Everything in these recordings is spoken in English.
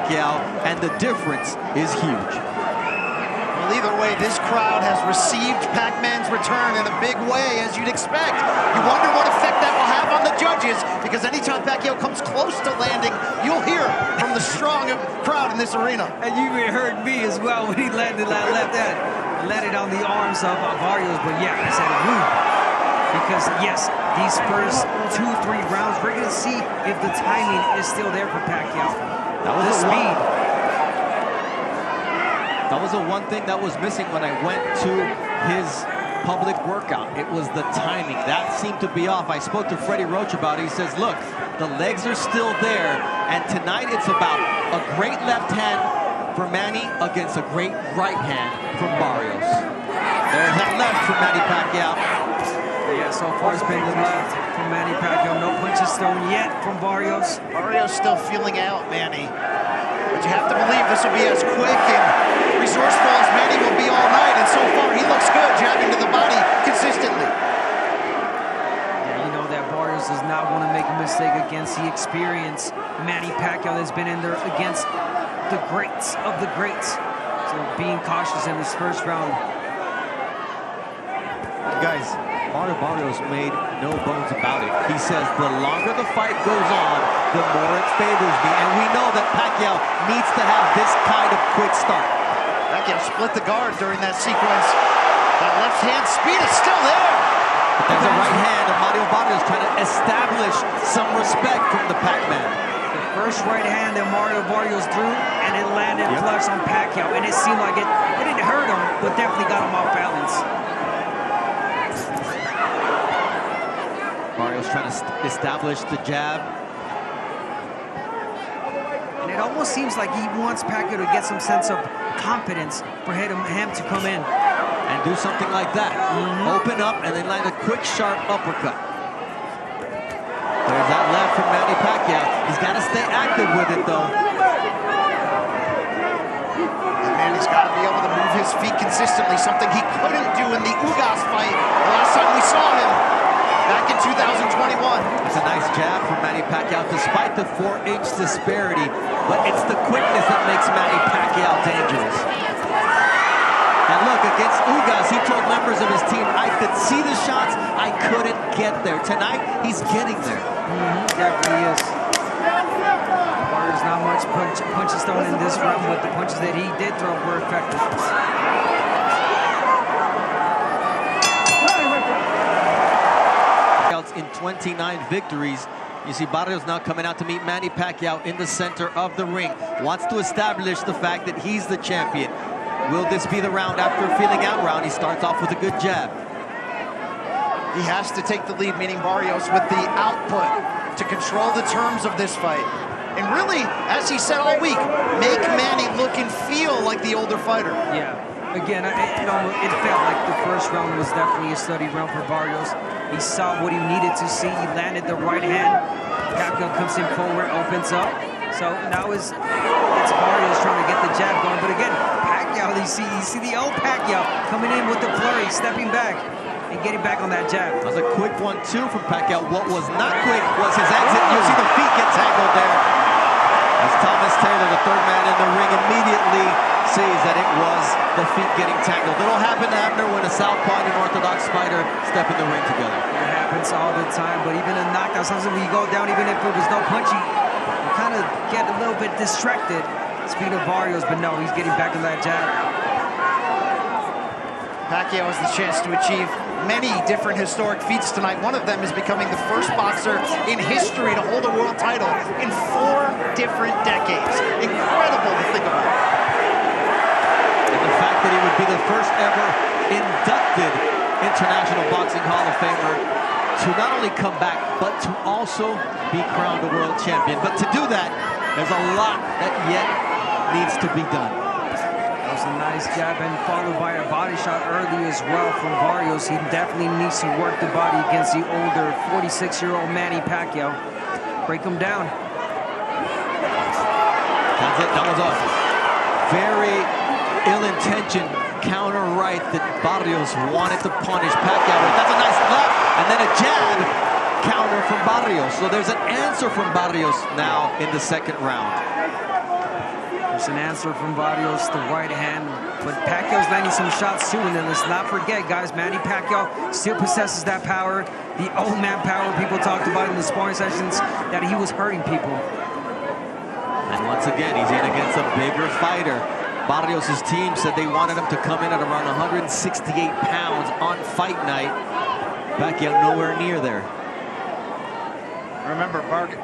Pacquiao, and the difference is huge. Well, either way, this crowd has received Pac-Man's return in a big way, as you'd expect. You wonder what effect that will have on the judges, because anytime Pacquiao comes close to landing, you'll hear from the strong crowd in this arena. And you even heard me as well when he landed that left hand. Landed on the arms of Barrios, but yeah, I said woo. Because yes, these first 2-3 rounds, we're gonna see if the timing is still there for Pacquiao. That was the speed. That was the one thing that was missing when I went to his public workout. It was the timing. That seemed to be off. I spoke to Freddie Roach about it. He says, look, the legs are still there, and tonight it's about a great left hand for Manny against a great right hand from Barrios. There's that left from Manny Pacquiao. Yeah, so far it's been the left from Manny Pacquiao. No punches thrown yet from Barrios. Barrios still feeling out Manny. But you have to believe this will be as quick and resourceful as Manny will be all night. And so far, he looks good, jabbing to the body consistently. Yeah, you know that Barrios does not want to make a mistake against the experienced Manny Pacquiao that's been in there against the greats of the greats. So being cautious in this first round. Guys, Barrios made no bones about it. He says the longer the fight goes on, the more it favors me. And we know that Pacquiao needs to have this kind of quick start. Pacquiao split the guard during that sequence. That left hand speed is still there. But there's a right hand of Mario Barrios trying to establish some respect from the Pac-Man. The first right hand that Mario Barrios threw, and it landed flush on Pacquiao. And it seemed like it didn't hurt him, but definitely got him off balance. Barrios trying to establish the jab. And it almost seems like he wants Pacquiao to get some sense of confidence for him to come in. And do something like that. Open up and then land a quick, sharp uppercut. There's that left from Manny Pacquiao. He's got to stay active with it, though. And Manny's got to be able to move his feet consistently, something he couldn't do in the Ugas fight the last time we saw him. Back in 2021. It's a nice jab from Manny Pacquiao, despite the 4-inch disparity. But it's the quickness that makes Manny Pacquiao dangerous. And look, against Ugas, he told members of his team, I could see the shots, I couldn't get there. Tonight, he's getting there. Definitely is. There's not much punches thrown in this round, but the punches that he did throw were effective. In 29 victories. You see Barrios now coming out to meet Manny Pacquiao in the center of the ring. Wants to establish the fact that he's the champion. Will this be the round after a feeling out round? He starts off with a good jab. He has to take the lead, meaning Barrios, with the output to control the terms of this fight. And really, as he said all week, make Manny look and feel like the older fighter. Yeah. Again, it felt like the first round was definitely a study round for Barrios. He saw what he needed to see. He landed the right hand. Pacquiao comes in forward, opens up. So now it's Barrios trying to get the jab going. But again, Pacquiao, you see the old Pacquiao coming in with the flurry, stepping back and getting back on that jab. That was a quick 1-2 from Pacquiao. What was not quick was his exit. You see the feet get tangled there. As Thomas Taylor, the third man in the ring, immediately sees that it was the feet getting tangled. It'll happen to Abner when a southpaw and an orthodox fighter step in the ring together. It happens all the time, but even in knockouts, sometimes when you go down, even if there was no punch, you kind of get a little bit distracted. Speed of Barrios, but no, he's getting back on that jab. Pacquiao has the chance to achieve many different historic feats tonight. One of them is becoming the first boxer in history to hold a world title in 4 different decades. Incredible to think about. And the fact that he would be the first ever inducted International Boxing Hall of Famer to not only come back, but to also be crowned a world champion. But to do that, there's a lot that yet needs to be done. That was a nice jab and followed by a body shot early as well from Barrios. He definitely needs to work the body against the older 46-year-old Manny Pacquiao. Break him down. That's it. That was a very ill-intentioned counter right that Barrios wanted to punish Pacquiao with. That's a nice left, and then a jab counter from Barrios. So there's an answer from Barrios now in the second round. There's an answer from Barrios, the right hand. But Pacquiao's landing some shots too. And then let's not forget, guys, Manny Pacquiao still possesses that power, the old man power people talked about in the sparring sessions, that he was hurting people. And once again, he's in against a bigger fighter. Barrios' team said they wanted him to come in at around 168 pounds on fight night. Pacquiao nowhere near there. Remember,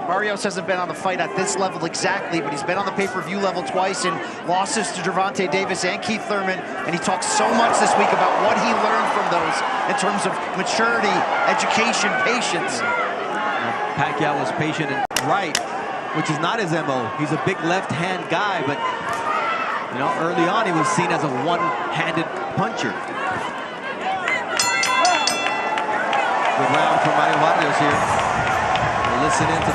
Barrios hasn't been on the fight at this level exactly, but he's been on the pay-per-view level twice in losses to Gervonta Davis and Keith Thurman, and he talked so much this week about what he learned from those in terms of maturity, education, patience. Pacquiao was patient and right, which is not his MO. He's a big left-hand guy, but you know, early on he was seen as a one-handed puncher. Good round from Mario Barrios here. Listen in to